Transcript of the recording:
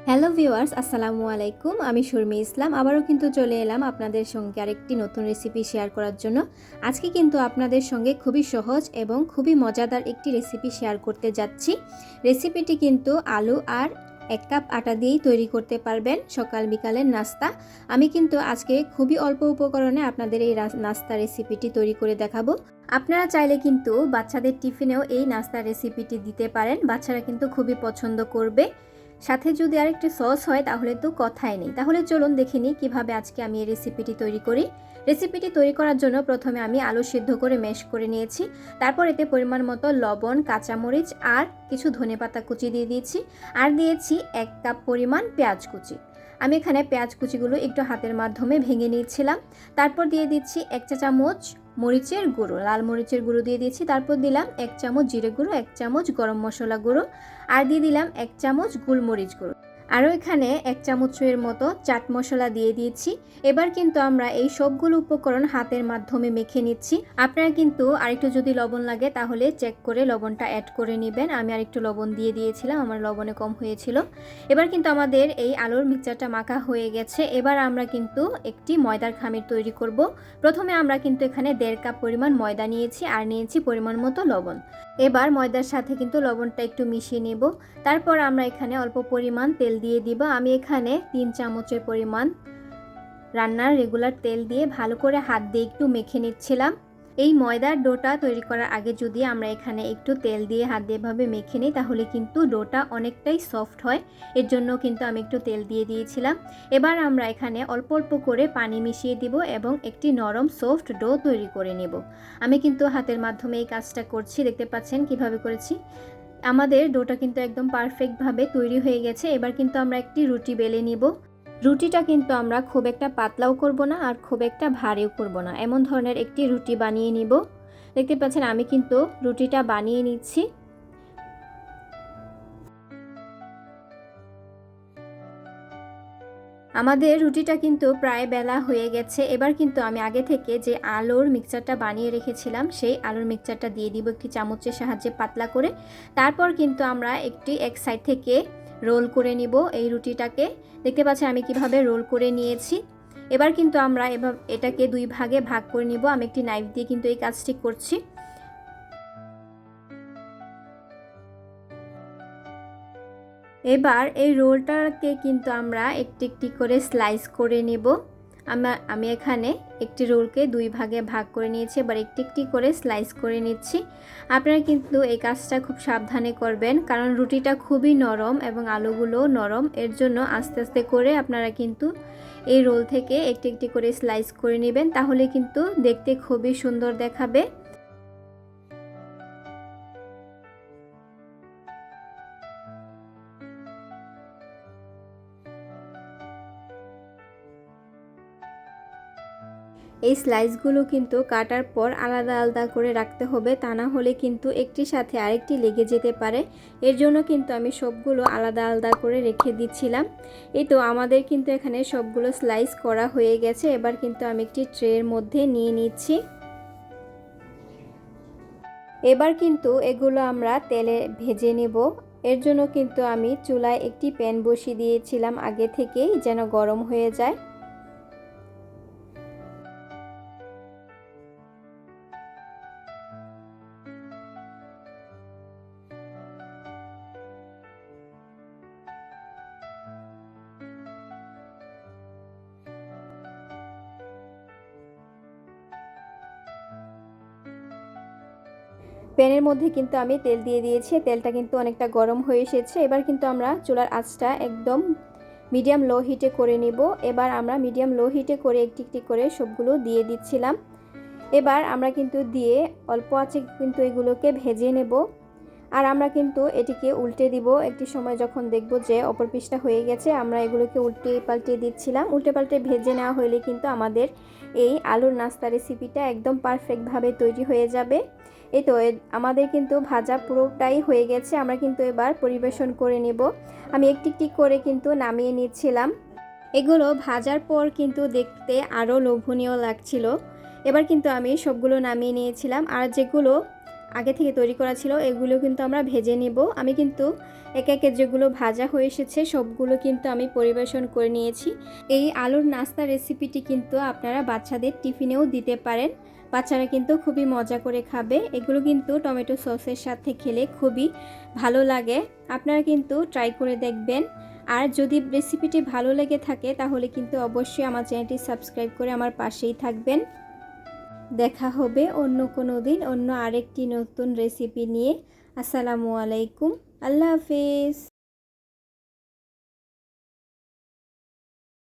Hello viewers, আসসালামু আলাইকুম। আমি শর্মি ইসলাম আবারও কিন্তু চলে এলাম আপনাদের সঙ্গে আরেকটি নতুন রেসিপি শেয়ার করার জন্য। আজকে কিন্তু আপনাদের সঙ্গে খুবই সহজ এবং খুবই মজাদার একটি রেসিপি শেয়ার করতে যাচ্ছি। রেসিপিটি কিন্তু আলু আর 1 কাপ আটা দিয়েই তৈরি করতে পারবেন সকাল বিকালের নাস্তা। আমি কিন্তু আজকে খুবই অল্প উপকরণে আপনাদের এই নাস্তা রেসিপিটি তৈরি করে দেখাবো। আপনারা চাইলে কিন্তু বাচ্চাদের টিফিনেও এই নাস্তা রেসিপিটি দিতে পারেন, বাচ্চারা কিন্তু খুবই পছন্দ করবে। সাথে যদি আরেকটি সস হয় তাহলে তো কথাই নেই। তাহলে চলুন দেখে নিই কীভাবে আজকে আমি এই রেসিপিটি তৈরি করি। রেসিপিটি তৈরি করার জন্য প্রথমে আমি আলু সিদ্ধ করে ম্যাশ করে নিয়েছি। তারপর এতে পরিমাণ মতো লবণ, কাঁচামরিচ আর কিছু ধনেপাতা কুচি দিয়ে দিয়েছি। আর দিয়েছি 1 কাপ পরিমাণ পেঁয়াজ কুচি। আমি এখানে পেঁয়াজ কুচিগুলো একটু হাতের মাধ্যমে ভেঙে নিয়েছিলাম। তারপর দিয়ে দিচ্ছি 1 চা চামচ মরিচের গুঁড়ো, লাল মরিচের গুঁড়ো দিয়ে দিয়েছি। তারপর দিলাম 1 চামচ জিরে গুঁড়ো, 1 চামচ গরম মশলা গুঁড়ো আর দিয়ে দিলাম 1 চামচ গোলমরিচ গুঁড়ো। আরও এখানে 1 চামচের মতো চাট মশলা দিয়ে দিয়েছি। এবার কিন্তু আমরা এই সবগুলো উপকরণ হাতের মাধ্যমে মেখে নিচ্ছি। আপনারা কিন্তু আরেকটু যদি লবণ লাগে তাহলে চেক করে লবণটা অ্যাড করে নেবেন। আমি আরেকটু লবণ দিয়ে দিয়েছিলাম, আমার লবণে কম হয়েছিল। এবার কিন্তু আমাদের এই আলুর মিক্সচারটা মাখা হয়ে গেছে। এবার আমরা কিন্তু একটি ময়দার খামির তৈরি করব। প্রথমে আমরা কিন্তু এখানে 1.5 কাপ পরিমাণ ময়দা নিয়েছি আর নিয়েছি পরিমাণ মতো লবণ। এবার ময়দার সাথে কিন্তু লবণটা একটু মিশিয়ে নেব। তারপর আমরা এখানে অল্প পরিমাণ তেল দিয়ে দিব। আমি এখানে 3 চামচের পরিমাণ রান্নার রেগুলার তেল দিয়ে ভালো করে হাত দিয়ে একটু মেখে নিচ্ছিলাম। এই ময়দার ডোটা তৈরি করার আগে যদি আমরা এখানে একটু তেল দিয়ে হাত দিয়ে এভাবে মেখে নিই তাহলে কিন্তু ডোটা অনেকটাই সফট হয়। এর জন্য কিন্তু আমি একটু তেল দিয়ে দিয়েছিলাম। এবার আমরা এখানে অল্প অল্প করে পানি মিশিয়ে দিব এবং একটি নরম সফট ডো তৈরি করে নেব। আমি কিন্তু হাতের মাধ্যমে এই কাজটা করছি, দেখতে পাচ্ছেন কিভাবে করেছি। আমাদের ডোটা কিন্তু একদম পারফেক্টভাবে তৈরি হয়ে গেছে। এবার কিন্তু আমরা একটি রুটি বেলে নিব। রুটিটা কিন্তু আমরা খুব একটা পাতলাও করব না আর খুব একটা ভারীও করব না, এমন ধরনের একটি রুটি বানিয়ে নিব। দেখতে পাচ্ছেন আমি কিন্তু রুটিটা বানিয়ে নিচ্ছি। আমাদের রুটিটা কিন্তু প্রায় বেলা হয়ে গেছে। এবার কিন্তু আমি আগে থেকে যে আলুর মিক্সচারটা বানিয়ে রেখেছিলাম সেই আলুর মিক্সচারটা দিয়ে দিব একটি চামচের সাহায্যে পাতলা করে। তারপর কিন্তু আমরা এক সাইড থেকে রোল করে নিব এই রুটিটাকে। দেখতে পাচ্ছেন আমি কিভাবে রোল করে নিয়েছি। এবার কিন্তু আমরা এটাকে 2 ভাগে ভাগ করে নিব। আমি একটি নাইফ দিয়ে কিন্তু এই কাজটি করছি। এবার এই রোলটাকে কিন্তু আমরা একটি একটি করে স্লাইস করে নেব। আমি এখানে একটি রোলকে 2 ভাগে ভাগ করে নিয়েছি। এবার একটি একটি করে স্লাইস করে নিচ্ছি। আপনারা কিন্তু এই কাজটা খুব সাবধানে করবেন, কারণ রুটিটা খুবই নরম এবং আলুগুলো নরম। এর জন্য আস্তে আস্তে করে আপনারা কিন্তু এই রোল থেকে একটি একটি করে স্লাইস করে নেবেন, তাহলে কিন্তু দেখতে খুবই সুন্দর দেখাবে। এই স্লাইসগুলো কিন্তু কাটার পর আলাদা আলাদা করে রাখতে হবে, তা না হলে কিন্তু একটির সাথে আরেকটি লেগে যেতে পারে। এর জন্য কিন্তু আমি সবগুলো আলাদা আলাদা করে রেখে দিচ্ছিলাম। এই তো আমাদের কিন্তু এখানে সবগুলো স্লাইস করা হয়ে গেছে। এবার কিন্তু আমি একটি ট্রের মধ্যে নিয়ে নিচ্ছি। এবার কিন্তু এগুলো আমরা তেলে ভেজে নেব। এর জন্য কিন্তু আমি চুলায় একটি প্যান বসিয়ে দিয়েছিলাম আগে থেকেই, যেন গরম হয়ে যায়। প্যানের মধ্যে কিন্তু আমি তেল দিয়ে দিয়েছি। তেলটা কিন্তু অনেকটা গরম হয়ে এসেছে। এবার কিন্তু আমরা চুলার আঁচটা একদম মিডিয়াম লো হিটে করে নিব। এবার আমরা মিডিয়াম লো হিটে করে একটি একটি করে সবগুলো দিয়ে দিচ্ছিলাম। এবার আমরা কিন্তু দিয়ে অল্প আঁচে কিন্তু এগুলোকে ভেজে নেব। আর আমরা কিন্তু এটিকে উল্টে দিব। একটি সময় যখন দেখব যে অপর পিঠটা হয়ে গেছে, আমরা এগুলোকে উল্টে পাল্টে দিচ্ছিলাম। উল্টে পাল্টে ভেজে নেওয়া হলে কিন্তু আমাদের এই আলুর নাস্তা রেসিপিটা একদম পারফেক্টভাবে তৈরি হয়ে যাবে। এই তো আমাদের কিন্তু ভাজা পুরোটাই হয়ে গেছে। আমরা কিন্তু এবার পরিবেশন করে নেব। আমি একটি একটি করে কিন্তু নামিয়ে নিচ্ছিলাম। এগুলো ভাজার পর কিন্তু দেখতে আরও লোভনীয় লাগছিল। এবার কিন্তু আমি সবগুলো নামিয়ে নিয়েছিলাম। আর যেগুলো আগে থেকে তৈরি করা ছিল এগুলো কিন্তু আমরা ভেজে নিব। আমি কিন্তু একে একে যেগুলো ভাজা হয়ে এসেছে সবগুলো কিন্তু আমি পরিবেশন করে নিয়েছি। এই আলুর নাস্তা রেসিপিটি কিন্তু আপনারা বাচ্চাদের টিফিনেও দিতে পারেন। বাচ্চারা কিন্তু খুবই মজা করে খাবে। এগুলো কিন্তু টমেটো সসের সাথে খেলে খুবই ভালো লাগে। আপনারা কিন্তু ট্রাই করে দেখবেন। আর যদি রেসিপিটি ভালো লেগে থাকে তাহলে কিন্তু অবশ্যই আমার চ্যানেলটি সাবস্ক্রাইব করে আমার পাশেই থাকবেন। দেখা হবে অন্য কোনো দিন অন্য আরেকটি নতুন রেসিপি নিয়ে। আসসালামু আলাইকুম, আল্লাহ হাফেজ।